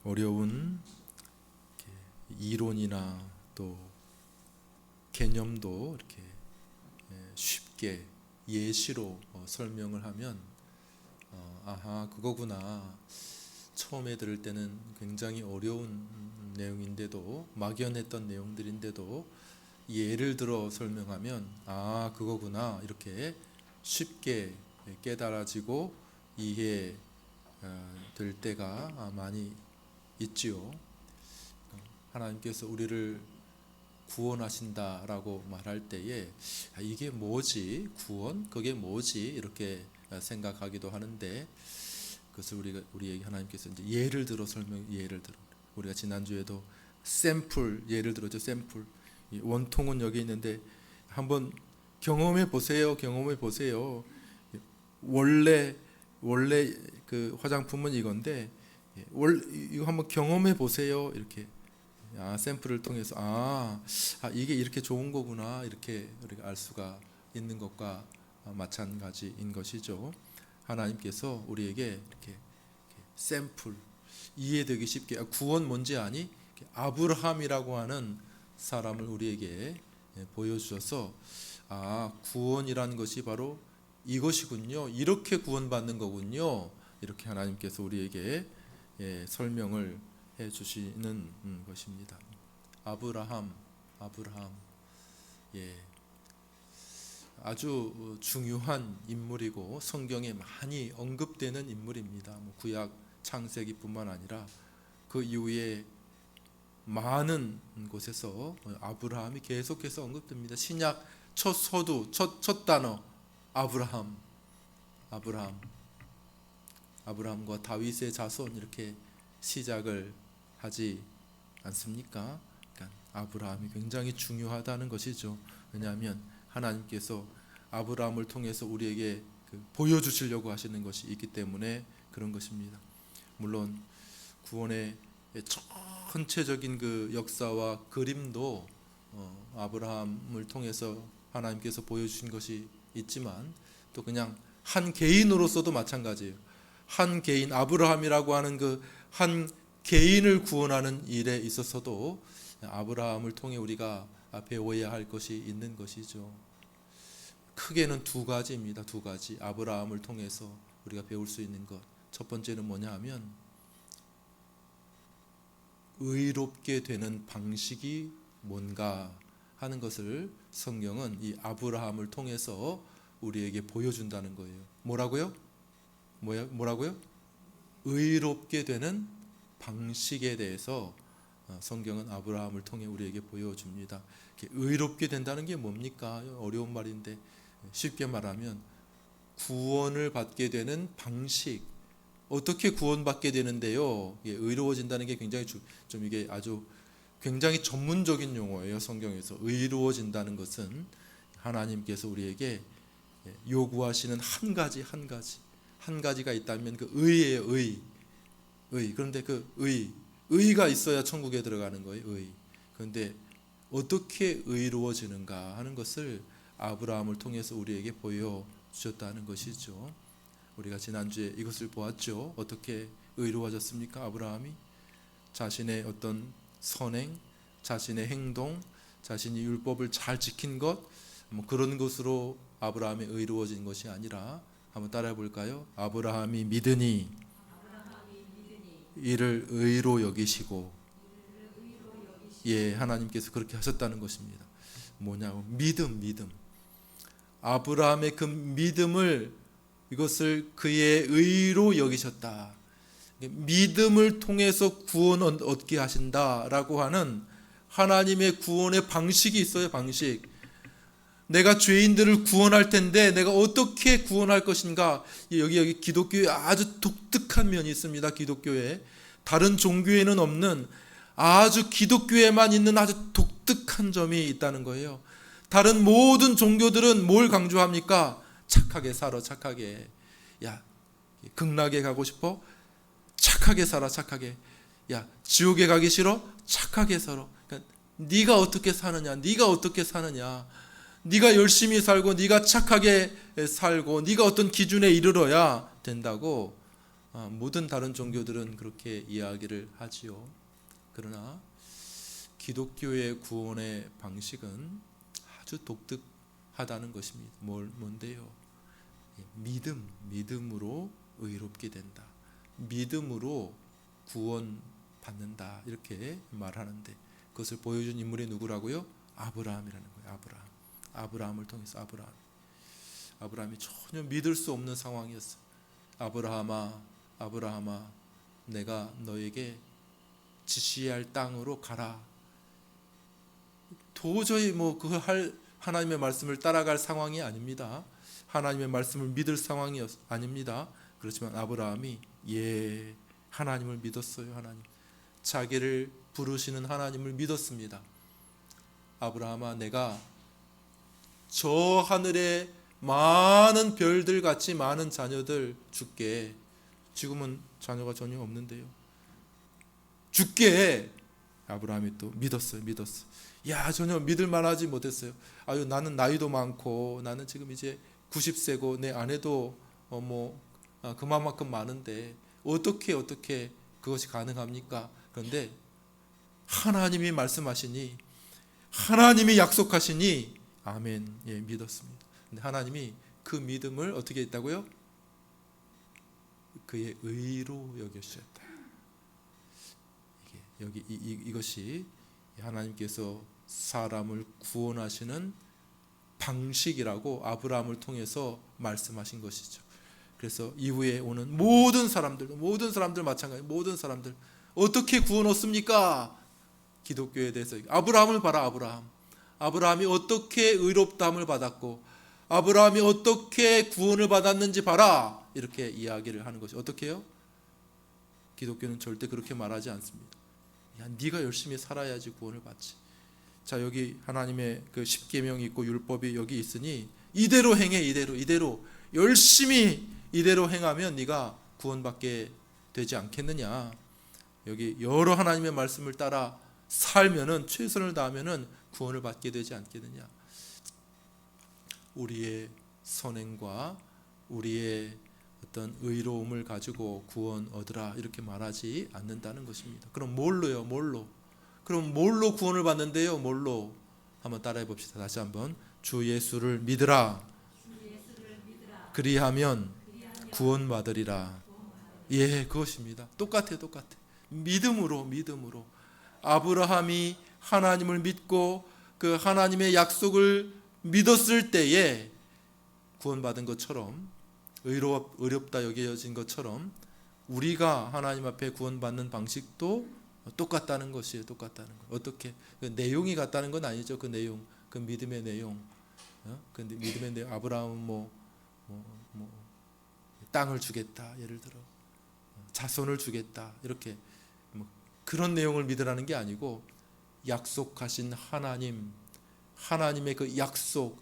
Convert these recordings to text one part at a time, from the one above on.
어려운 이론이나 또 개념도 이렇게 쉽게 예시로 설명을 하면 아하 그거구나. 처음에 들을 때는 굉장히 어려운 내용인데도 막연했던 내용들인데도 예를 들어 설명하면 아 그거구나 이렇게 쉽게 깨달아지고 이해될 때가 많이 있지요. 하나님께서 우리를 구원하신다라고 말할 때에 이게 뭐지? 구원? 그게 뭐지? 이렇게 생각하기도 하는데 그것을 우리에게 하나님께서 이제 예를 들어 예를 들어 우리가 지난주에도 샘플 예를 들었죠. 샘플 원통은 여기 있는데 한번 경험해 보세요. 경험해 보세요. 원래 그 화장품은 이건데 이거 한번 경험해 보세요. 이렇게 샘플을 통해서 이게 이렇게 좋은 거구나 이렇게 우리가 알 수가 있는 것과 마찬가지인 것이죠. 하나님께서 우리에게 이렇게 샘플 이해되기 쉽게 구원 뭔지 아니? 아브라함이라고 하는 사람을 우리에게 보여주셔서 구원이라는 것이 바로 이것이군요. 이렇게 구원받는 거군요. 이렇게 하나님께서 우리에게 설명을 해 주시는 것입니다. 아브라함 아주 중요한 인물이고 성경에 많이 언급되는 인물입니다. 구약 창세기뿐만 아니라 그 이후에 많은 곳에서 아브라함이 계속해서 언급됩니다. 신약 첫 서두 첫 단어 아브라함과 다윗의 자손 이렇게 시작을 하지 않습니까? 그러니까 아브라함이 굉장히 중요하다는 것이죠. 왜냐하면 하나님께서 아브라함을 통해서 우리에게 보여주시려고 하시는 것이 있기 때문에 그런 것입니다. 물론 구원의 전체적인 그 역사와 그림도 아브라함을 통해서 하나님께서 보여주신 것이 있지만 또 그냥 한 개인으로서도 마찬가지예요. 한 개인 아브라함이라고 하는 그 한 개인을 구원하는 일에 있어서도 아브라함을 통해 우리가 배워야 할 것이 있는 것이죠. 크게는 두 가지입니다. 두 가지. 아브라함을 통해서 우리가 배울 수 있는 것. 첫 번째는 뭐냐 하면 의롭게 되는 방식이 뭔가 하는 것을 성경은 이 아브라함을 통해서 우리에게 보여준다는 거예요. 뭐라고요? 의롭게 되는 방식에 대해서 성경은 아브라함을 통해 우리에게 보여줍니다. 의롭게 된다는 게 뭡니까? 어려운 말인데 쉽게 말하면 구원을 받게 되는 방식, 어떻게 구원받게 되는데요? 의로워진다는 게 굉장히 좀 이게 아주 굉장히 전문적인 용어예요. 성경에서 의로워진다는 것은 하나님께서 우리에게 요구하시는 한 가지가 있다면 그 의예요. 의. 그런데 그 의가 있어야 천국에 들어가는 거예요. 의. 그런데 어떻게 의로워지는가 하는 것을 아브라함을 통해서 우리에게 보여주셨다는 것이죠. 우리가 지난주에 이것을 보았죠. 어떻게 의로워졌습니까? 아브라함이 자신의 어떤 선행, 자신의 행동, 자신이 율법을 잘 지킨 것 그런 것으로 아브라함이 의로워진 것이 아니라 한번 따라해 볼까요? 아브라함이 믿으니 이를 의로 여기시고 하나님께서 그렇게 하셨다는 것입니다. 뭐냐고 믿음. 아브라함의 그 믿음을 이것을 그의 의로 여기셨다. 믿음을 통해서 구원 얻게 하신다라고 하는 하나님의 구원의 방식이 있어요. 방식. 내가 죄인들을 구원할 텐데 내가 어떻게 구원할 것인가. 여기 기독교에 아주 독특한 면이 있습니다. 기독교에 다른 종교에는 없는 아주 기독교에만 있는 아주 독특한 점이 있다는 거예요. 다른 모든 종교들은 뭘 강조합니까? 착하게 살아. 착하게. 극락에 가고 싶어? 착하게 살아. 착하게. 지옥에 가기 싫어? 착하게 살아. 그러니까 네가 어떻게 사느냐? 네가 열심히 살고 네가 착하게 살고 네가 어떤 기준에 이르러야 된다고 모든 다른 종교들은 그렇게 이야기를 하지요. 그러나 기독교의 구원의 방식은 아주 독특하다는 것입니다. 뭔데요? 믿음으로 의롭게 된다. 믿음으로 구원받는다. 이렇게 말하는데 그것을 보여준 인물이 누구라고요? 아브라함이라는 거예요. 아브라함을 통해서 아브라함이 전혀 믿을 수 없는 상황이었어요. 아브라함아, 내가 너에게 지시할 땅으로 가라. 도저히 하나님의 말씀을 따라갈 상황이 아닙니다. 하나님의 말씀을 믿을 상황이 아닙니다. 그렇지만 아브라함이 하나님을 믿었어요. 자기를 부르시는 하나님을 믿었습니다. 아브라함아, 내가 저 하늘에 많은 별들 같이 많은 자녀들 줄게. 지금은 자녀가 전혀 없는데요. 줄게. 아브라함이 또 믿었어요. 전혀 믿을 만하지 못했어요. 나는 나이도 많고 나는 지금 이제 90세고 내 아내도 그만큼 많은데 어떻게 그것이 가능합니까? 그런데 하나님이 말씀하시니, 하나님이 약속하시니 아멘. 믿었습니다. 근데 하나님이 그 믿음을 어떻게 했다고요? 그의 의로 여겨주셨다. 이것이 하나님께서 사람을 구원하시는 방식이라고 아브라함을 통해서 말씀하신 것이죠. 그래서 이후에 오는 모든 사람들 마찬가지. 모든 사람들 어떻게 구원 얻습니까? 기독교에 대해서 아브라함을 봐라. 아브라함이 어떻게 의롭다함을 받았고 아브라함이 어떻게 구원을 받았는지 봐라. 이렇게 이야기를 하는 것이 어떻게 해요? 기독교는 절대 그렇게 말하지 않습니다. 네가 열심히 살아야지 구원을 받지. 자, 여기 하나님의 그 십계명이 있고 율법이 여기 있으니 이대로 행해. 이대로 열심히 이대로 행하면 네가 구원받게 되지 않겠느냐. 여기 여러 하나님의 말씀을 따라 살면은, 최선을 다하면은 구원을 받게 되지 않겠느냐. 우리의 선행과 우리의 어떤 의로움을 가지고 구원 얻으라 이렇게 말하지 않는다는 것입니다. 그럼 뭘로요? 그럼 뭘로 구원을 받는데요? 뭘로? 한번 따라해 봅시다. 다시 한번. 주 예수를 믿으라. 그리하면 구원받으리라. 그것입니다. 똑같아요. 믿음으로. 아브라함이 하나님을 믿고 그 하나님의 약속을 믿었을 때에 구원받은 것처럼, 의롭다 여겨진 것처럼 우리가 하나님 앞에 구원받는 방식도 똑같다는 것이에요. 어떻게? 그 내용이 같다는 건 아니죠. 그 내용, 그 믿음의 내용. 근데 믿음의 내용, 아브라함은 땅을 주겠다, 예를 들어 자손을 주겠다, 이렇게 그런 내용을 믿으라는 게 아니고 약속하신 하나님의 그 약속,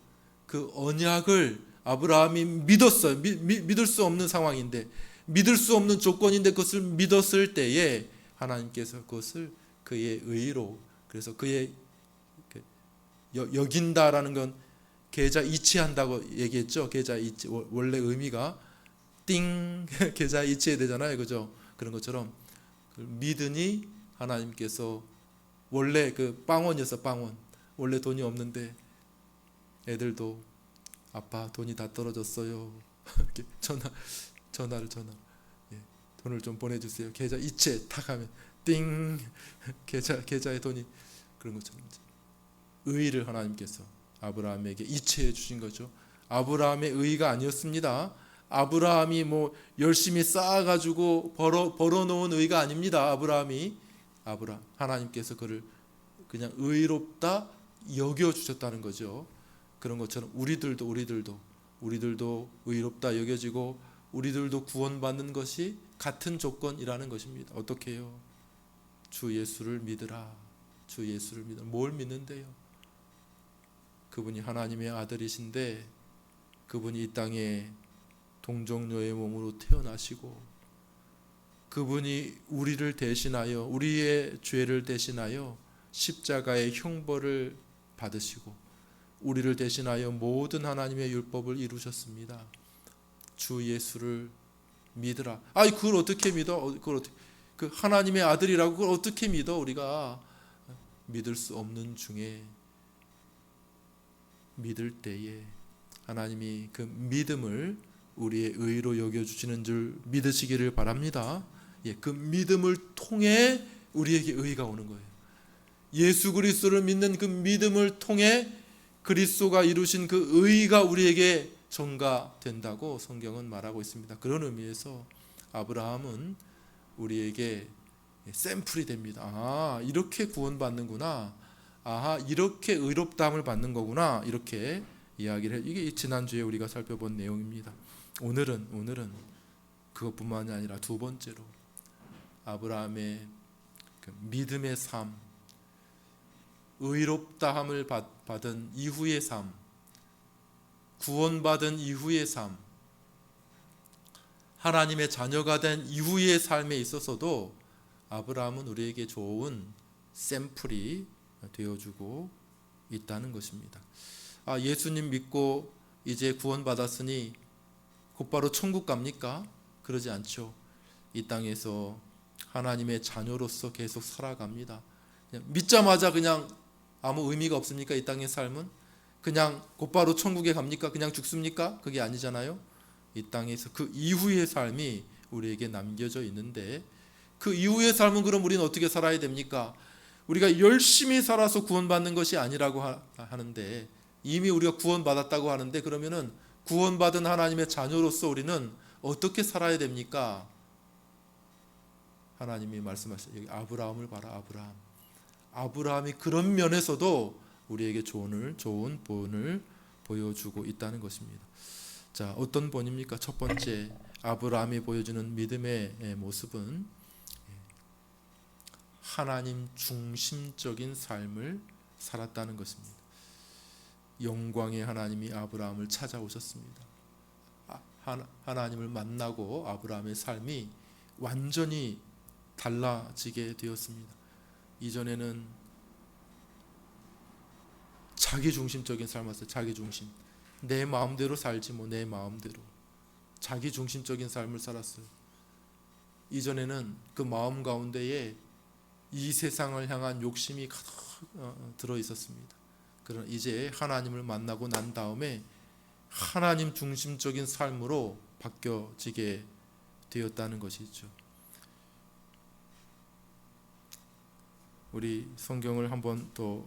그 언약을 아브라함이 믿었어요. 믿을 수 없는 상황인데, 믿을 수 없는 조건인데 그것을 믿었을 때에 하나님께서 그것을 그의 의로, 그래서 그의 여긴다라는 건 계좌 이체한다고 얘기했죠. 계좌 이체, 원래 의미가 계좌 이체해야 되잖아요, 그죠? 그런 것처럼 믿으니 하나님께서, 원래 그 빵원이었어. 원래 돈이 없는데 애들도 아빠 돈이 다 떨어졌어요. 이렇게 전화. 돈을 좀 보내주세요. 계좌 이체 탁 하면 계좌에 돈이, 그런 것처럼 의를 하나님께서 아브라함에게 이체해 주신 거죠. 아브라함의 의가 아니었습니다. 아브라함이 열심히 쌓아가지고 벌어놓은 의가 아닙니다. 하나님께서 그를 그냥 의롭다 여겨주셨다는 거죠. 그런 것처럼 우리들도 의롭다 여겨지고 우리들도 구원받는 것이 같은 조건이라는 것입니다. 어떻게 해요? 주 예수를 믿으라. 뭘 믿는데요? 그분이 하나님의 아들이신데, 그분이 이 땅에 동정녀의 몸으로 태어나시고, 그분이 우리를 대신하여, 우리의 죄를 대신하여 십자가의 형벌을 받으시고 우리를 대신하여 모든 하나님의 율법을 이루셨습니다. 주 예수를 믿으라. 아이 그걸 어떻게 믿어? 그걸 어떻게 그 하나님의 아들이라고 그걸 어떻게 믿어? 우리가 믿을 수 없는 중에 믿을 때에 하나님이 그 믿음을 우리의 의로 여겨주시는 줄 믿으시기를 바랍니다. 예, 그 믿음을 통해 우리에게 의가 오는 거예요. 예수 그리스도를 믿는 그 믿음을 통해 그리스도가 이루신 그 의가 우리에게 전가된다고 성경은 말하고 있습니다. 그런 의미에서 아브라함은 우리에게 샘플이 됩니다. 아, 이렇게 구원받는구나. 아하, 이렇게 의롭다함을 받는 거구나. 이렇게 이야기를 해. 이게 지난주에 우리가 살펴본 내용입니다. 오늘은 그것뿐만이 아니라 두 번째로 아브라함의 그 믿음의 삶, 의롭다함을 받은 이후의 삶, 구원받은 이후의 삶, 하나님의 자녀가 된 이후의 삶에 있어서도 아브라함은 우리에게 좋은 샘플이 되어주고 있다는 것입니다. 아, 예수님 믿고 이제 구원받았으니 곧바로 천국 갑니까? 그러지 않죠. 이 땅에서 하나님의 자녀로서 계속 살아갑니다. 그냥 믿자마자 그냥 아무 의미가 없습니까? 이 땅의 삶은 그냥 곧바로 천국에 갑니까? 그냥 죽습니까? 그게 아니잖아요. 이 땅에서 그 이후의 삶이 우리에게 남겨져 있는데 그 이후의 삶은 그럼 우리는 어떻게 살아야 됩니까? 우리가 열심히 살아서 구원받는 것이 아니라고 하는데 이미 우리가 구원받았다고 하는데 그러면은 구원받은 하나님의 자녀로서 우리는 어떻게 살아야 됩니까? 하나님이 말씀하시죠. 여기 아브라함을 봐라. 아브라함이 그런 면에서도 우리에게 좋은 본을 보여주고 있다는 것입니다. 자, 어떤 본입니까? 첫 번째, 아브라함이 보여주는 믿음의 모습은 하나님 중심적인 삶을 살았다는 것입니다. 영광의 하나님이 아브라함을 찾아오셨습니다. 하나님을 만나고 아브라함의 삶이 완전히 달라지게 되었습니다. 이전에는 자기 중심적인 삶이었어요. 자기 중심. 내 마음대로 살지 뭐 내 마음대로. 자기 중심적인 삶을 살았어요. 이전에는 그 마음 가운데에 이 세상을 향한 욕심이 가득 들어 있었습니다. 그러나 이제 하나님을 만나고 난 다음에 하나님 중심적인 삶으로 바뀌어지게 되었다는 것이죠. 우리 성경을 한번 더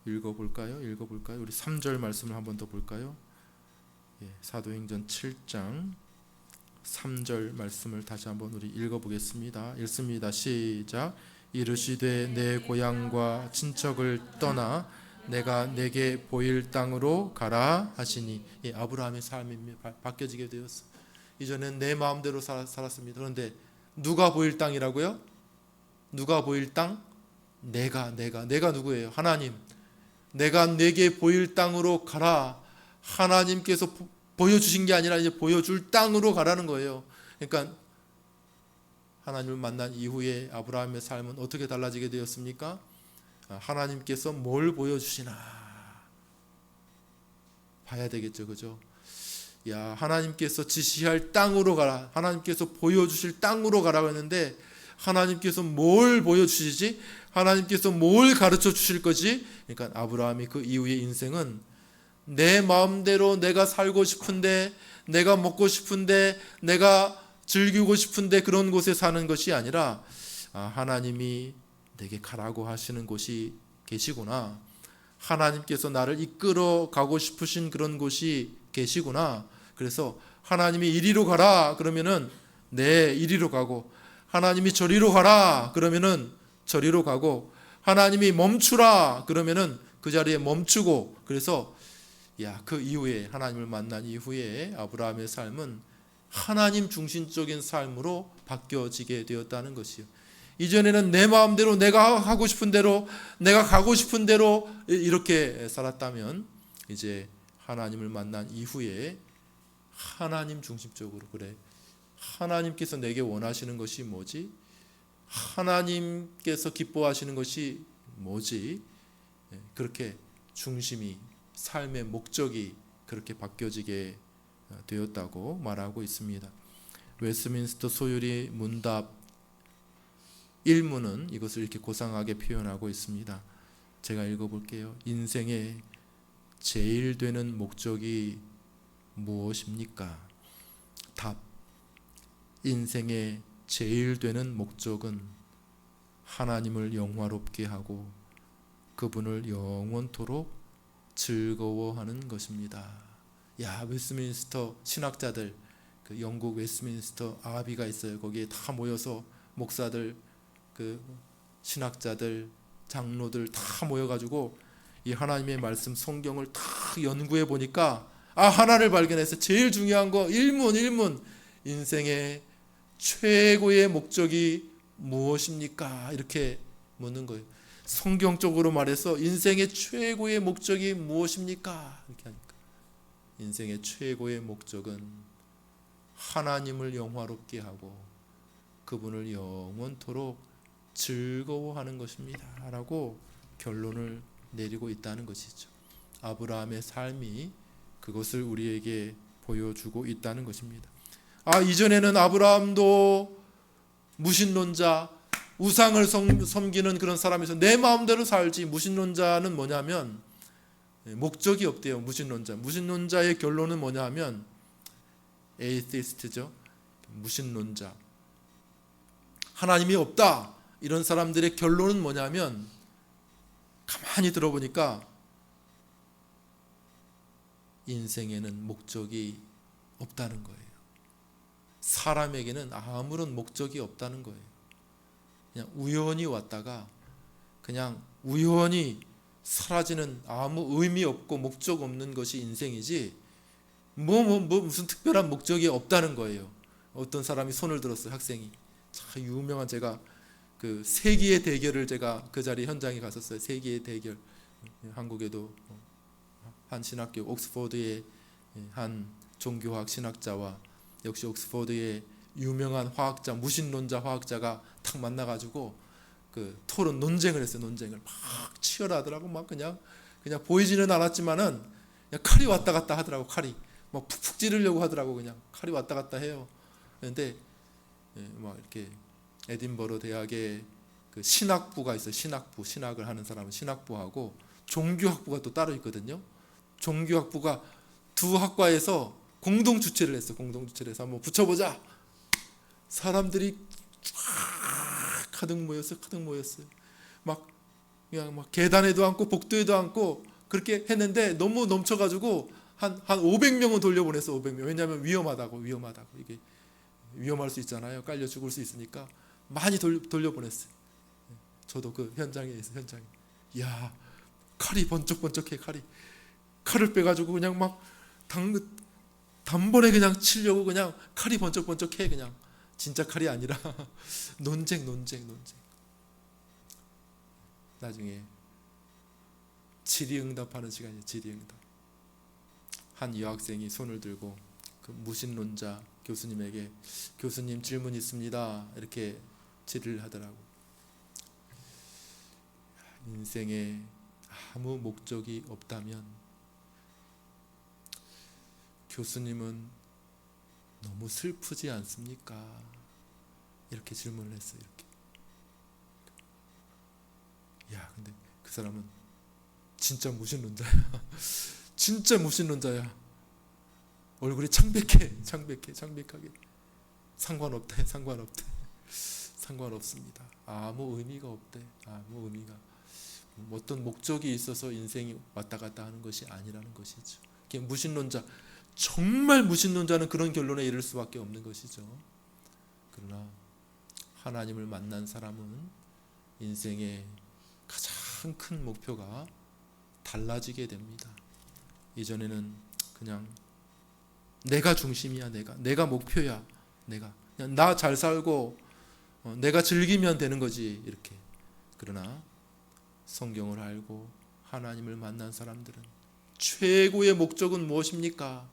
읽어볼까요? 우리 3절 말씀을 한번 더 볼까요? 예, 사도행전 7장 3절 말씀을 다시 한번 우리 읽어보겠습니다. 읽습니다. 시작. 이르시되 내 고향과 친척을 떠나 내가 내게 보일 땅으로 가라 하시니. 예, 아브라함의 삶이 바뀌어지게 되었어. 이전엔 내 마음대로 살았습니다. 그런데 누가 보일 땅이라고요? 누가 보일 땅? 내가 누구예요? 하나님. 내가 내게 보일 땅으로 가라. 하나님께서 보여주신 게 아니라 이제 보여줄 땅으로 가라는 거예요. 그러니까 하나님을 만난 이후에 아브라함의 삶은 어떻게 달라지게 되었습니까? 하나님께서 뭘 보여주시나 봐야 되겠죠, 그죠? 야, 하나님께서 지시할 땅으로 가라. 하나님께서 보여주실 땅으로 가라고 했는데 하나님께서 뭘 보여주시지? 하나님께서 뭘 가르쳐 주실 거지? 그러니까 아브라함이 그 이후의 인생은 내 마음대로 내가 살고 싶은데, 내가 먹고 싶은데, 내가 즐기고 싶은데 그런 곳에 사는 것이 아니라 하나님이 내게 가라고 하시는 곳이 계시구나. 하나님께서 나를 이끌어 가고 싶으신 그런 곳이 계시구나. 그래서 하나님이 이리로 가라 그러면은 네, 이리로 가고, 하나님이 저리로 가라 그러면은 저리로 가고, 하나님이 멈추라 그러면은 그 자리에 멈추고. 그래서 그 이후에 하나님을 만난 이후에 아브라함의 삶은 하나님 중심적인 삶으로 바뀌어지게 되었다는 것이요. 이전에는 내 마음대로 내가 하고 싶은 대로 내가 가고 싶은 대로 이렇게 살았다면 이제 하나님을 만난 이후에 하나님 중심적으로, 그래, 하나님께서 내게 원하시는 것이 뭐지? 하나님께서 기뻐하시는 것이 뭐지? 그렇게 중심이, 삶의 목적이 그렇게 바뀌어지게 되었다고 말하고 있습니다. 웨스트민스터 소유리 문답 1문은 이것을 이렇게 고상하게 표현하고 있습니다. 제가 읽어볼게요. 인생의 제일 되는 목적이 무엇입니까? 답. 인생의 제일 되는 목적은 하나님을 영화롭게 하고 그분을 영원토록 즐거워하는 것입니다. 야, 웨스트민스터 신학자들, 그 영국 웨스트민스터 아비가 있어요. 거기에 다 모여서 목사들, 그 신학자들, 장로들 다 모여가지고 이 하나님의 말씀 성경을 다 연구해 보니까 하나를 발견해서 제일 중요한 거 일문 인생의 최고의 목적이 무엇입니까? 이렇게 묻는 거예요. 성경적으로 말해서 인생의 최고의 목적이 무엇입니까? 이렇게 하니까 인생의 최고의 목적은 하나님을 영화롭게 하고 그분을 영원토록 즐거워하는 것입니다 라고 결론을 내리고 있다는 것이죠. 아브라함의 삶이 그것을 우리에게 보여주고 있다는 것입니다. 이전에는 아브라함도 무신론자, 우상을 섬기는 그런 사람에서 내 마음대로 살지. 무신론자는 뭐냐면 목적이 없대요. 무신론자의 결론은 뭐냐면 에이티스트죠. 무신론자, 하나님이 없다, 이런 사람들의 결론은 뭐냐면 가만히 들어보니까 인생에는 목적이 없다는 거예요. 사람에게는 아무런 목적이 없다는 거예요. 그냥 우연히 왔다가 그냥 우연히 사라지는 아무 의미 없고 목적 없는 것이 인생이지 무슨 특별한 목적이 없다는 거예요. 어떤 사람이 손을 들었어요. 학생이 참 유명한, 제가 그 세기의 대결을 제가 그 자리 현장에 갔었어요. 세기의 대결. 한국에도 한 신학교 옥스퍼드의 한 종교학 신학자와 역시 옥스퍼드의 유명한 화학자, 무신론자 화학자가 딱 만나가지고 그 토론 논쟁을 했어요. 논쟁을 막 치열하더라고. 막 그냥 보이지는 않았지만은 그냥 칼이 왔다 갔다 하더라고. 칼이 막 푹푹 찌르려고 하더라고. 그냥 칼이 왔다 갔다 해요. 그런데 막 이렇게 에딘버러 대학에 그 신학부가 있어요. 신학을 하는 사람은 신학부하고 종교학부가 또 따로 있거든요. 종교학부가 두 학과에서 공동 주최를 했어. 공동 주최를 해서 한번 붙여보자. 사람들이 쫙 가득 모였어요. 그냥 막 계단에도 앉고 복도에도 앉고 그렇게 했는데 너무 넘쳐가지고 한 500명은 돌려보냈어. 500명. 왜냐하면 위험하다고. 이게 위험할 수 있잖아요. 깔려 죽을 수 있으니까 많이 돌려보냈어요. 저도 그 현장에 있어요. 현장에. 이야, 칼이 번쩍번쩍해. 칼을 빼가지고 그냥 막 단번에 그냥 치려고 그냥 칼이 번쩍번쩍해. 그냥 진짜 칼이 아니라 논쟁. 나중에 질의응답하는 시간이에요. 질의응답. 한 여학생이 손을 들고 그 무신론자 교수님에게 교수님 질문 있습니다. 이렇게 질의를 하더라고. 인생에 아무 목적이 없다면 교수님은 너무 슬프지 않습니까? 이렇게 질문을 했어요. 야, 근데 그 사람은 진짜 무신론자야. 진짜 무신론자야. 얼굴이 창백하게. 상관없대. 상관없습니다. 아무 의미가 없대. 어떤 목적이 있어서 인생이 왔다 갔다 하는 것이 아니라는 것이죠. 무신론자, 정말 무신론자는 그런 결론에 이를 수밖에 없는 것이죠. 그러나 하나님을 만난 사람은 인생의 가장 큰 목표가 달라지게 됩니다. 이전에는 그냥 내가 중심이야. 내가 목표야. 그냥 나 잘 살고 내가 즐기면 되는 거지, 이렇게. 그러나 성경을 알고 하나님을 만난 사람들은 최고의 목적은 무엇입니까?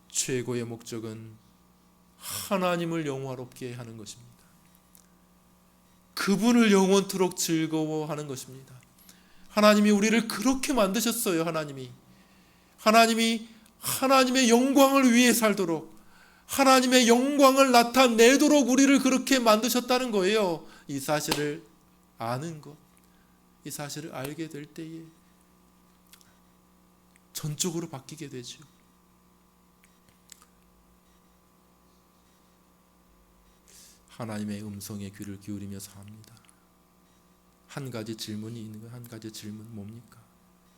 최고의 목적은 하나님을 영화롭게 하는 것입니다. 그분을 영원토록 즐거워하는 것입니다. 하나님이 우리를 그렇게 만드셨어요. 하나님이 하나님의 영광을 위해 살도록, 하나님의 영광을 나타내도록 우리를 그렇게 만드셨다는 거예요. 이 사실을 아는 것, 이 사실을 알게 될 때에 전적으로 바뀌게 되죠. 하나님의 음성에 귀를 기울이며 삽니다. 한 가지 질문이 있는 거예요. 한 가지 질문 뭡니까?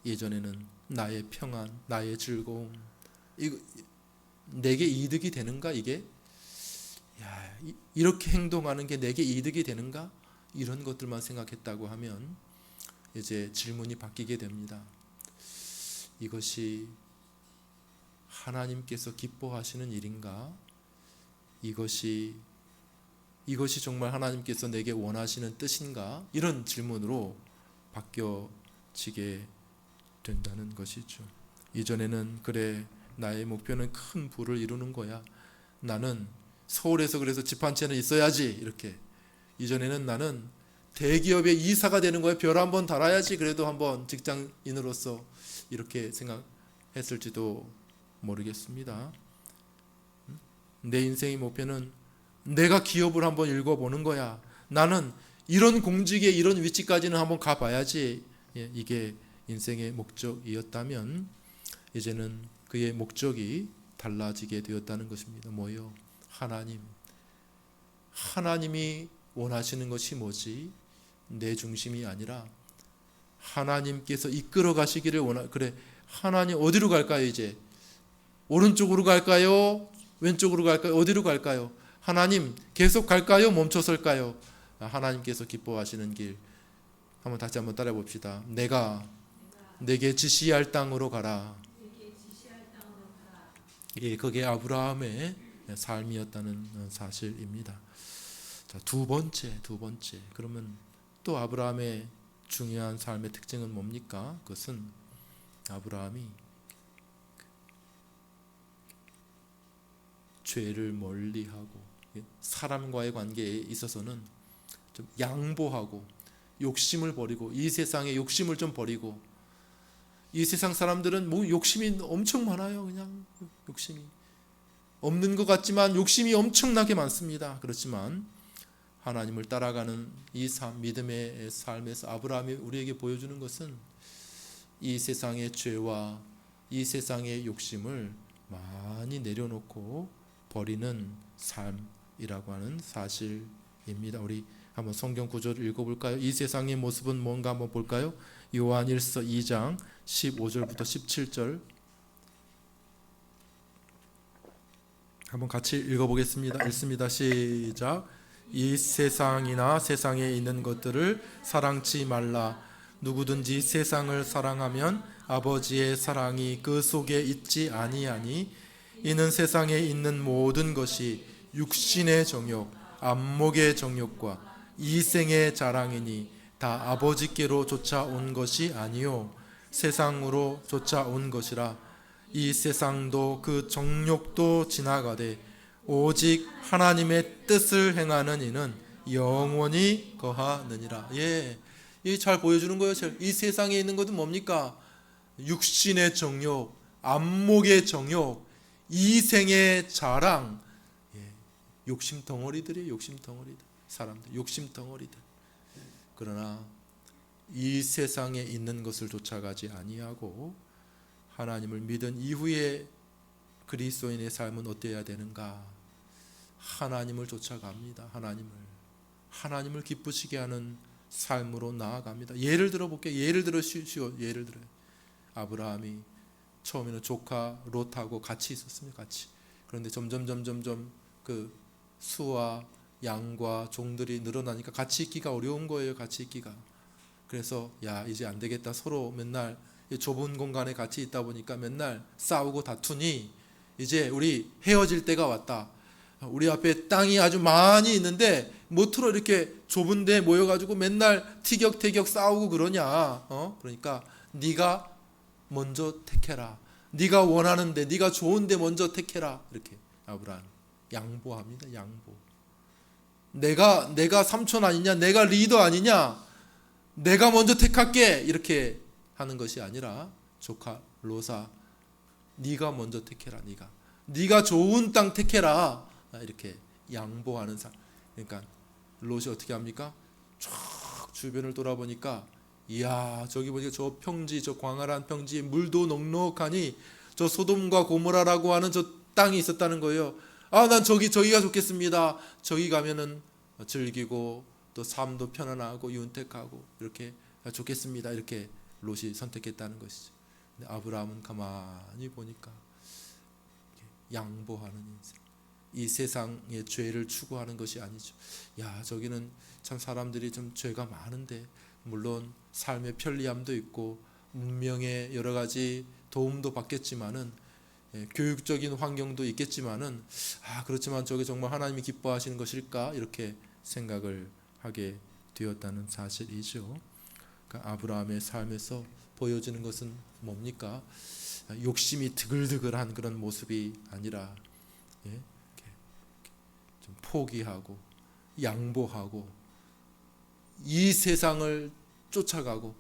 예전에는 나의 평안, 나의 즐거움, 이거 내게 이득이 되는가? 이게 이렇게 행동하는 게 내게 이득이 되는가? 이런 것들만 생각했다고 하면 이제 질문이 바뀌게 됩니다. 이것이 하나님께서 기뻐하시는 일인가? 이것이 정말 하나님께서 내게 원하시는 뜻인가? 이런 질문으로 바뀌어지게 된다는 것이죠. 이전에는 그래, 나의 목표는 큰 부를 이루는 거야. 나는 서울에서 그래서 집 한 채는 있어야지. 이렇게. 이전에는 나는 대기업의 이사가 되는 거야. 별 한번 달아야지. 그래도 한번 직장인으로서 이렇게 생각했을지도 모르겠습니다. 내 인생의 목표는 내가 기업을 한번 읽어보는 거야. 나는 이런 공직에 이런 위치까지는 한번 가봐야지. 이게 인생의 목적이었다면 이제는 그의 목적이 달라지게 되었다는 것입니다. 뭐요? 하나님이 원하시는 것이 뭐지? 내 중심이 아니라 하나님께서 이끌어 가시기를 그래, 하나님 어디로 갈까요? 이제 오른쪽으로 갈까요? 왼쪽으로 갈까요? 어디로 갈까요? 하나님 계속 갈까요? 멈춰설까요? 하나님께서 기뻐하시는 길 한번 다시 한번 따라해 봅시다. 내게 지시할 땅으로 가라. 예, 그게 아브라함의 삶이었다는 사실입니다. 자, 두 번째. 그러면 또 아브라함의 중요한 삶의 특징은 뭡니까? 그것은 아브라함이 죄를 멀리하고 사람과의 관계에 있어서는 좀 양보하고 욕심을 버리고, 이 세상의 욕심을 좀 버리고, 이 세상 사람들은 뭐 욕심이 엄청 많아요. 그냥 욕심이 없는 것 같지만 욕심이 엄청나게 많습니다. 그렇지만 하나님을 따라가는 이 믿음의 삶에서 아브라함이 우리에게 보여주는 것은 이 세상의 죄와 이 세상의 욕심을 많이 내려놓고 버리는 삶이라고 하는 사실입니다. 우리 한번 성경 구절을 읽어볼까요? 이 세상의 모습은 뭔가 한번 볼까요? 요한일서 2장 15절부터 17절 한번 같이 읽어보겠습니다. 읽습니다. 시작. 이 세상이나 세상에 있는 것들을 사랑치 말라. 누구든지 세상을 사랑하면 아버지의 사랑이 그 속에 있지 아니하니, 이는 세상에 있는 모든 것이 육신의 정욕, 안목의 정욕과 이생의 자랑이니 다 아버지께로 쫓아온 것이 아니요 세상으로 쫓아온 것이라. 이 세상도 그 정욕도 지나가되 오직 하나님의 뜻을 행하는 이는 영원히 거하느니라. 예, 이 잘 보여주는 거예요. 이 세상에 있는 것은 뭡니까? 육신의 정욕, 안목의 정욕, 이생의 자랑. 예, 욕심 덩어리들이에요. 욕심 덩어리들. 사람들 욕심 덩어리들. 그러나 이 세상에 있는 것을 쫓아가지 아니하고 하나님을 믿은 이후에 그리스도인의 삶은 어때야 되는가? 하나님을 쫓아갑니다. 하나님을 기쁘시게 하는 삶으로 나아갑니다. 예를 들어 볼게요. 예를 들어요. 아브라함이 처음에는 조카 롯하고 같이 있었습니다. 같이. 그런데 점점 그 수와 양과 종들이 늘어나니까 같이 있기가 어려운 거예요. 같이 있기가. 그래서 이제 안 되겠다. 서로 맨날 좁은 공간에 같이 있다 보니까 맨날 싸우고 다투니 이제 우리 헤어질 때가 왔다. 우리 앞에 땅이 아주 많이 있는데 뭐트로 이렇게 좁은 데 모여가지고 맨날 티격태격 싸우고 그러냐. 그러니까 네가 먼저 택해라. 네가 원하는데, 네가 좋은데 먼저 택해라. 이렇게 아브라함 양보합니다. 양보. 내가 삼촌 아니냐? 내가 리더 아니냐? 내가 먼저 택할게. 이렇게 하는 것이 아니라 조카 롯아 네가 먼저 택해라. 네가 좋은 땅 택해라. 이렇게 양보하는 삶. 그러니까 롯이 어떻게 합니까? 쫙 주변을 돌아보니까 이야, 저기 보니까 저 평지, 저 광활한 평지에 물도 넉넉하니 저 소돔과 고모라라고 하는 저 땅이 있었다는 거예요. 난 저기가 좋겠습니다. 저기 가면은 즐기고 또 삶도 편안하고 윤택하고 이렇게 좋겠습니다. 이렇게 롯이 선택했다는 것이죠. 근데 아브라함은 가만히 보니까 양보하는 인생, 이 세상의 죄를 추구하는 것이 아니죠. 야, 저기는 참 사람들이 좀 죄가 많은데, 물론 삶의 편리함도 있고 문명의 여러 가지 도움도 받겠지만은, 교육적인 환경도 있겠지만은, 그렇지만 저게 정말 하나님이 기뻐하시는 것일까, 이렇게 생각을 하게 되었다는 사실이죠. 그러니까 아브라함의 삶에서 보여지는 것은 뭡니까? 욕심이 드글드글한 그런 모습이 아니라 좀 포기하고 양보하고 이 세상을 쫓아가고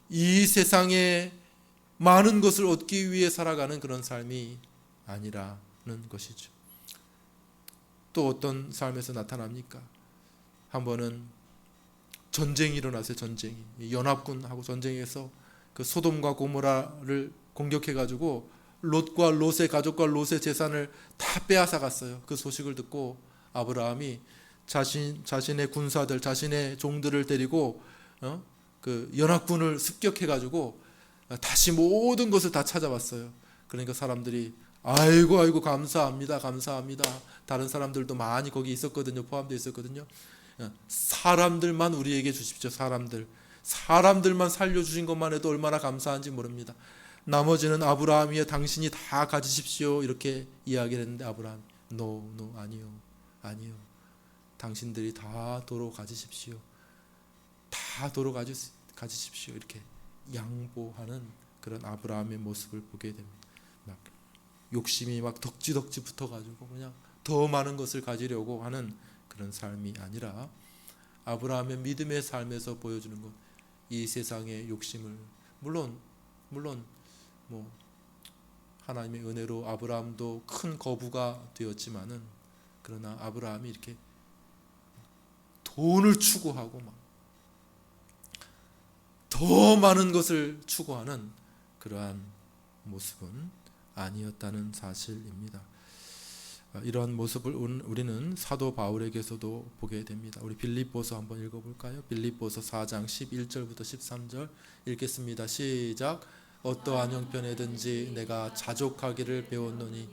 이 세상에 많은 것을 얻기 위해 살아가는 그런 삶이 아니라는 것이죠. 또 어떤 삶에서 나타납니까? 한 번은 전쟁이 일어났어요. 전쟁이, 연합군하고 전쟁에서 그 소돔과 고모라를 공격해가지고 롯과 롯의 가족과 롯의 재산을 다 빼앗아 갔어요. 그 소식을 듣고 아브라함이 자신의 군사들, 자신의 종들을 데리고 그 연합군을 습격해가지고 다시 모든 것을 다 찾아왔어요. 그러니까 사람들이 아이고 감사합니다. 다른 사람들도 많이 거기 있었거든요. 포함되어 있었거든요. 사람들만 우리에게 주십시오. 사람들만 살려주신 것만 해도 얼마나 감사한지 모릅니다. 나머지는 아브라함이여 당신이 다 가지십시오. 이렇게 이야기를 했는데 아브라함 No, 아니요. 당신들이 다 도로 가지십시오. 다 도로 가지십시오. 이렇게 양보하는 그런 아브라함의 모습을 보게 됩니다. 막 욕심이 막 덕지덕지 붙어가지고 그냥 더 많은 것을 가지려고 하는 그런 삶이 아니라 아브라함의 믿음의 삶에서 보여주는 것, 이 세상의 욕심을 물론 뭐 하나님의 은혜로 아브라함도 큰 거부가 되었지만은, 그러나 아브라함이 이렇게 돈을 추구하고 막 더 많은 것을 추구하는 그러한 모습은 아니었다는 사실입니다. 이러한 모습을 우리는 사도 바울에게서도 보게 됩니다. 우리 빌립보서 한번 읽어볼까요? 빌립보서 4장 11절부터 13절 읽겠습니다. 시작. 어떠한 형편에든지 내가 자족하기를 배웠노니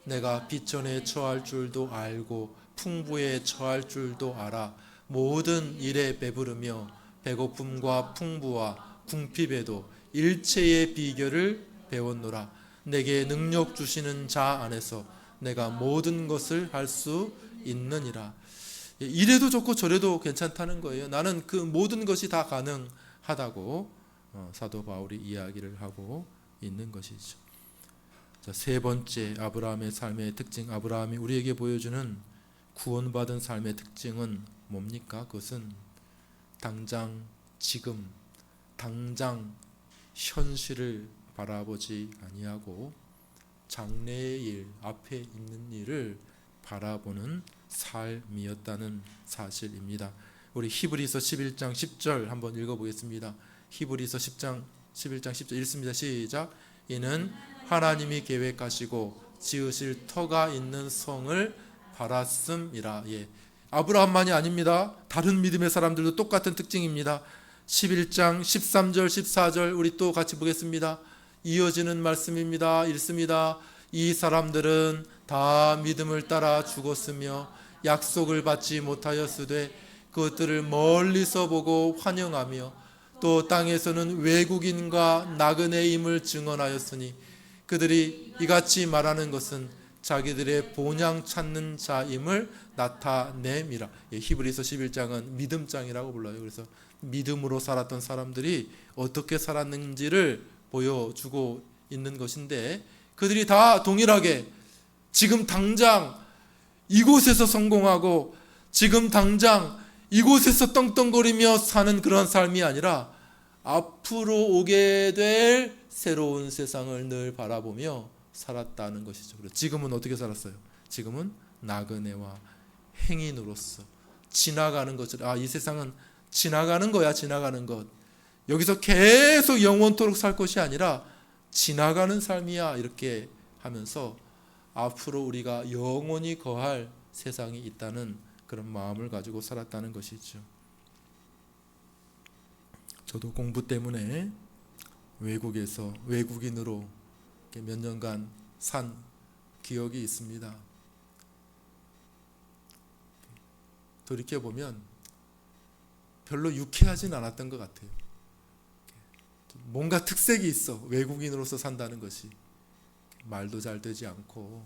내가 비천에 처할 줄도 알고 풍부에 처할 줄도 알아. 모든 일에 배부르며 배고픔과 풍부와 궁핍에도 일체의 비결을 배웠노라. 내게 능력 주시는 자 안에서 내가 모든 것을 할 수 있느니라. 이래도 좋고 저래도 괜찮다는 거예요. 나는 그 모든 것이 다 가능하다고 사도 바울이 이야기를 하고 있는 것이죠. 자, 세 번째 아브라함의 삶의 특징, 아브라함이 우리에게 보여주는 구원받은 삶의 특징은 뭡니까? 그것은 당장 지금 당장 현실을 바라보지 아니하고 장래의 일, 앞에 있는 일을 바라보는 삶이었다는 사실입니다. 우리 히브리서 11장 10절 한번 읽어보겠습니다. 히브리서 11장 10절 읽습니다. 시작. 이는 하나님이 계획하시고 지으실 터가 있는 성을 바랐음이라. 아브라함만이 아닙니다. 다른 믿음의 사람들도 똑같은 특징입니다. 11장 13절 14절 우리 또 같이 보겠습니다. 이어지는 말씀입니다. 읽습니다. 이 사람들은 다 믿음을 따라 죽었으며 약속을 받지 못하였으되 그것들을 멀리서 보고 환영하며 또 땅에서는 외국인과 나그네임을 증언하였으니 그들이 이같이 말하는 것은 자기들의 본향 찾는 자임을 나타냄이라. 히브리서 11장은 믿음장이라고 불러요. 그래서 믿음으로 살았던 사람들이 어떻게 살았는지를 보여주고 있는 것인데, 그들이 다 동일하게 지금 당장 이곳에서 성공하고 지금 당장 이곳에서 떵떵거리며 사는 그런 삶이 아니라 앞으로 오게 될 새로운 세상을 늘 바라보며 살았다는 것이죠. 그리고 지금은 어떻게 살았어요? 지금은 나그네와 행인으로서 지나가는 것을, 이 세상은 지나가는 거야, 지나가는 것. 여기서 계속 영원토록 살 것이 아니라 지나가는 삶이야, 이렇게 하면서 앞으로 우리가 영원히 거할 세상이 있다는 그런 마음을 가지고 살았다는 것이죠. 저도 공부 때문에 외국에서 외국인으로 몇 년간 산 기억이 있습니다. 돌이켜보면 별로 유쾌하진 않았던 것 같아요. 뭔가 특색이 있어. 외국인으로서 산다는 것이. 말도 잘 되지 않고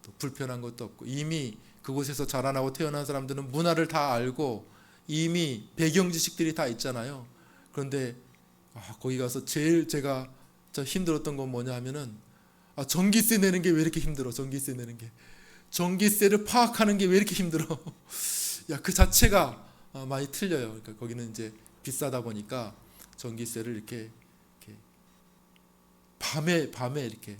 또 불편한 것도 없고, 이미 그곳에서 자라나고 태어난 사람들은 문화를 다 알고 이미 배경 지식들이 다 있잖아요. 그런데 거기 가서 제일 제가 힘들었던 건 뭐냐 하면은 전기세 내는 게 왜 이렇게 힘들어. 전기세 내는 게, 전기세를 파악하는 게 왜 이렇게 힘들어. 그 자체가 많이 틀려요. 그러니까 거기는 이제 비싸다 보니까 전기세를 이렇게 밤에 이렇게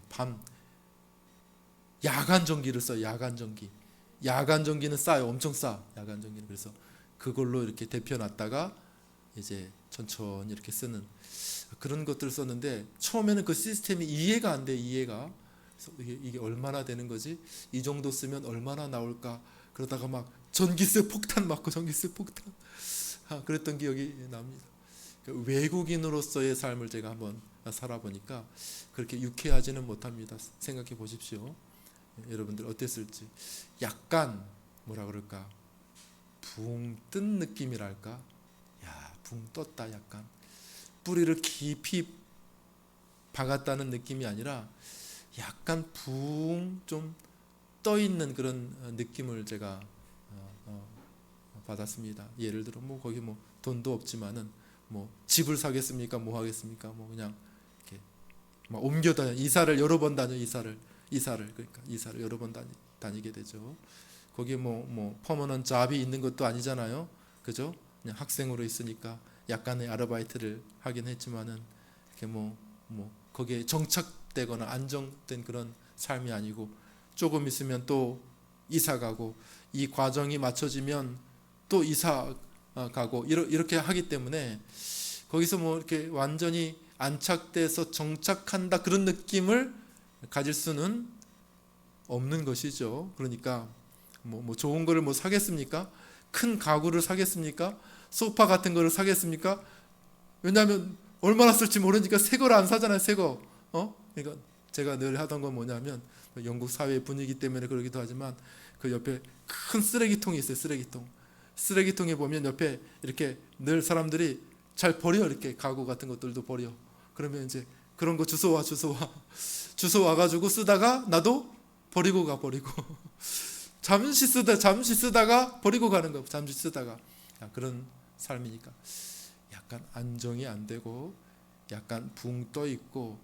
야간 전기를 써요. 야간 전기는 싸요. 엄청 싸. 야간 전기는. 그래서 그걸로 이렇게 데펴놨다가 이제 천천히 이렇게 쓰는 그런 것들을 썼는데, 처음에는 그 시스템이 이해가 안 돼. 그래서 이게 얼마나 되는 거지? 이 정도 쓰면 얼마나 나올까? 그러다가 막 전기세 폭탄 맞고, 전기세 폭탄. 그랬던 기억이 납니다. 외국인으로서의 삶을 제가 한번 살아보니까 그렇게 유쾌하지는 못합니다. 생각해 보십시오. 여러분들 어땠을지. 약간 뭐라 그럴까, 붕 뜬 느낌이랄까. 붕 떴다. 약간 뿌리를 깊이 박았다는 느낌이 아니라 약간 붕 좀 떠 있는 그런 느낌을 제가 받았습니다. 예를 들어 거기 돈도 없지만은 집을 사겠습니까? 뭐 하겠습니까? 그냥 이렇게 막 옮겨 다녀. 이사를 여러 번 다녀. 이사를 여러 번 다니게 되죠. 거기에 퍼머넌트 잡이 있는 것도 아니잖아요. 그죠? 그냥 학생으로 있으니까 약간의 아르바이트를 하긴 했지만은 이렇게 거기에 정착되거나 안정된 그런 삶이 아니고, 조금 있으면 또 이사 가고, 이 과정이 맞춰지면 또 이사 가고, 이렇게 하기 때문에 거기서 이렇게 완전히 안착돼서 정착한다 그런 느낌을 가질 수는 없는 것이죠. 그러니까 좋은 거를 사겠습니까? 큰 가구를 사겠습니까? 소파 같은 거를 사겠습니까? 왜냐하면 얼마나 쓸지 모르니까 새 거를 안 사잖아요. 새 거. 그러니까 제가 늘 하던 건 뭐냐면, 영국 사회의 분위기 때문에 그러기도 하지만 그 옆에 큰 쓰레기통이 있어요. 쓰레기통에 보면 옆에 이렇게 늘 사람들이 잘 버려. 이렇게 가구 같은 것들도 버려. 그러면 이제 그런 거 주워와 가지고 쓰다가 나도 버리고 잠시 쓰다가 버리고 가는 거. 잠시 쓰다가. 그런 삶이니까 약간 안정이 안 되고 약간 붕 떠 있고,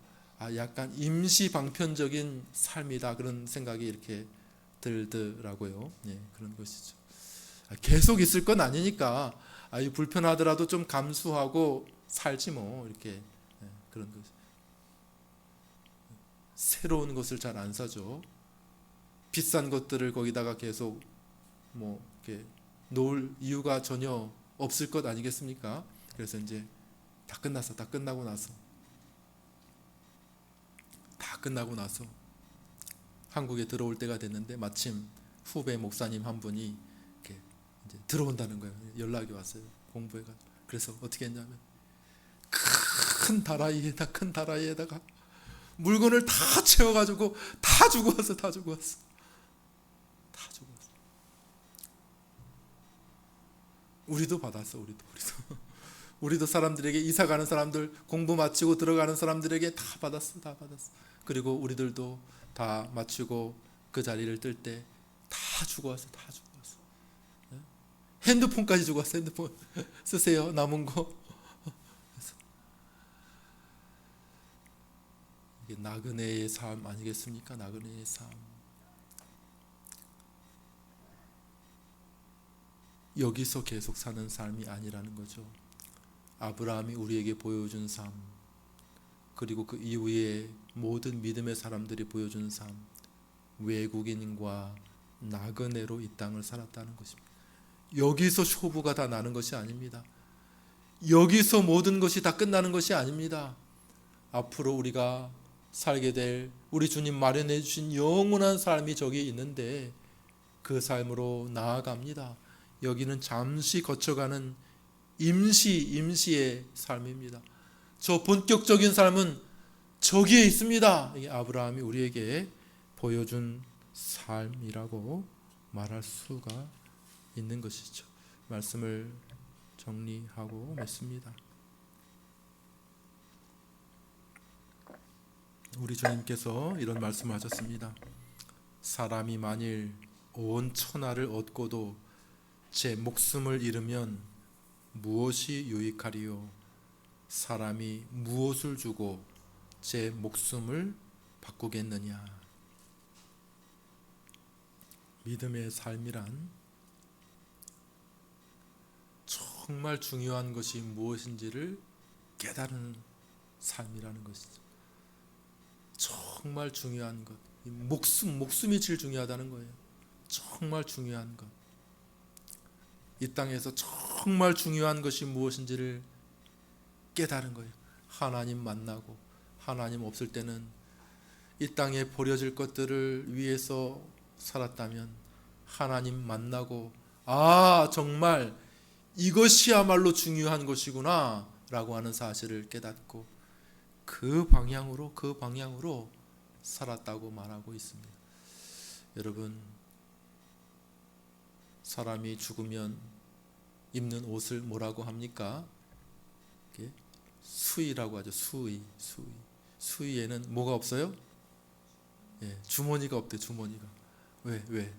약간 임시 방편적인 삶이다, 그런 생각이 이렇게 들더라고요. 그런 것이죠. 계속 있을 건 아니니까 불편하더라도 좀 감수하고 살지 이렇게. 그런 것. 새로운 것을 잘 안 사죠. 비싼 것들을 거기다가 계속 이렇게 놓을 이유가 전혀 없을 것 아니겠습니까? 그래서 이제 다 끝나고 나서 한국에 들어올 때가 됐는데, 마침 후배 목사님 한 분이 이렇게 이제 들어온다는 거예요. 연락이 왔어요. 공부해가. 그래서 어떻게 했냐면 큰 다라이에다가 물건을 다 채워가지고 다 주고 왔어. 우리도 받았어. 우리도 사람들에게, 이사 가는 사람들, 공부 마치고 들어가는 사람들에게 다 받았어. 그리고 우리들도 다 마치고 그 자리를 뜰 때 다 주고 왔어. 핸드폰까지 주고 왔어. 핸드폰 쓰세요. 남은 거. 이게 나그네의 삶 아니겠습니까? 나그네의 삶. 여기서 계속 사는 삶이 아니라는 거죠. 아브라함이 우리에게 보여준 삶, 그리고 그 이후에 모든 믿음의 사람들이 보여준 삶, 외국인과 나그네로 이 땅을 살았다는 것입니다. 여기서 쇼부가 다 나는 것이 아닙니다. 여기서 모든 것이 다 끝나는 것이 아닙니다. 앞으로 우리가 살게 될 우리 주님 마련해 주신 영원한 삶이 저기 있는데 그 삶으로 나아갑니다. 여기는 잠시 거쳐가는 임시의 삶입니다. 저 본격적인 삶은 저기에 있습니다. 이게 아브라함이 우리에게 보여준 삶이라고 말할 수가 있는 것이죠. 말씀을 정리하고 맺습니다. 우리 주님께서 이런 말씀을 하셨습니다. 사람이 만일 온 천하를 얻고도 제 목숨을 잃으면 무엇이 유익하리요? 사람이 무엇을 주고 제 목숨을 바꾸겠느냐? 믿음의 삶이란 정말 중요한 것이 무엇인지를 깨달은 삶이라는 것이죠. 정말 중요한 것, 목숨이 제일 중요하다는 거예요. 정말 중요한 것, 이 땅에서 정말 중요한 것이 무엇인지를 깨달은 거예요. 하나님 만나고, 하나님 없을 때는 이 땅에 버려질 것들을 위해서 살았다면 하나님 만나고, 아, 정말 이것이야말로 중요한 것이구나 라고 하는 사실을 깨닫고 그 방향으로 살았다고 말하고 있습니다. 여러분, 사람이 죽으면 입는 옷을 뭐라고 합니까? 수의라고 하죠. 수의에는 뭐가 없어요? 주머니가 없대요. 주머니가. 왜?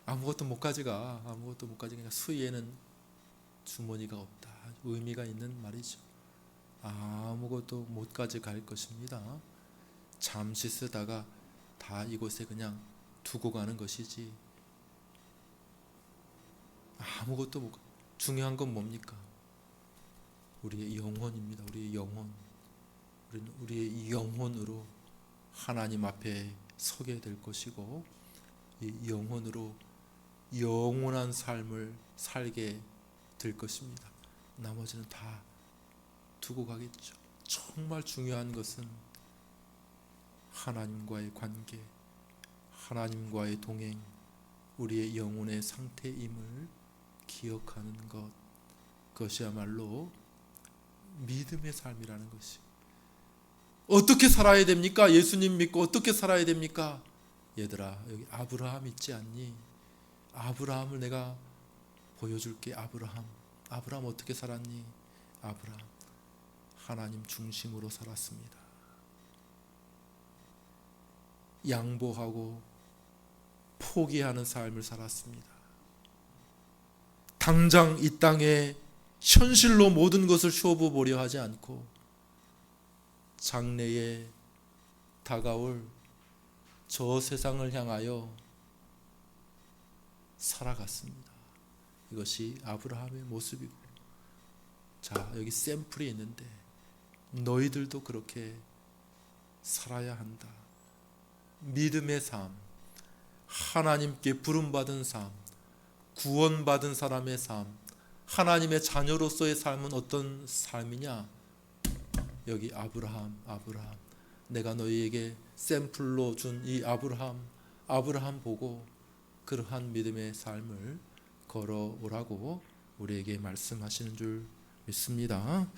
아무것도 못 가져가. 그러니까 수의에는 주머니가 없다. 의미가 있는 말이죠. 아무것도 못 가져갈 것입니다. 잠시 쓰다가 다 이곳에 그냥 두고 가는 것이지. 아무것도 못. 중요한 건 뭡니까? 우리의 영혼입니다. 우리의 영혼. 우리는 우리의 영혼으로 하나님 앞에 서게 될 것이고, 이 영혼으로 영원한 삶을 살게 될 것입니다. 나머지는 다 두고 가겠죠. 정말 중요한 것은 하나님과의 관계, 하나님과의 동행, 우리의 영혼의 상태임을 기억하는 것, 그것이야말로 믿음의 삶이라는 것이. 어떻게 살아야 됩니까? 예수님 믿고 어떻게 살아야 됩니까? 얘들아, 여기 아브라함 있지 않니? 아브라함을 내가 보여줄게. 아브라함 어떻게 살았니? 아브라함 하나님 중심으로 살았습니다. 양보하고 포기하는 삶을 살았습니다. 당장 이 땅에 현실로 모든 것을 쇼부 보려 하지 않고 장래에 다가올 저 세상을 향하여 살아갔습니다. 이것이 아브라함의 모습이고, 자, 여기 샘플이 있는데 너희들도 그렇게 살아야 한다. 믿음의 삶, 하나님께 부름받은 삶, 구원받은 사람의 삶, 하나님의 자녀로서의 삶은 어떤 삶이냐? 여기 아브라함, 내가 너희에게 샘플로 준 이 아브라함 보고 그러한 믿음의 삶을 걸어오라고 우리에게 말씀하시는 줄 믿습니다.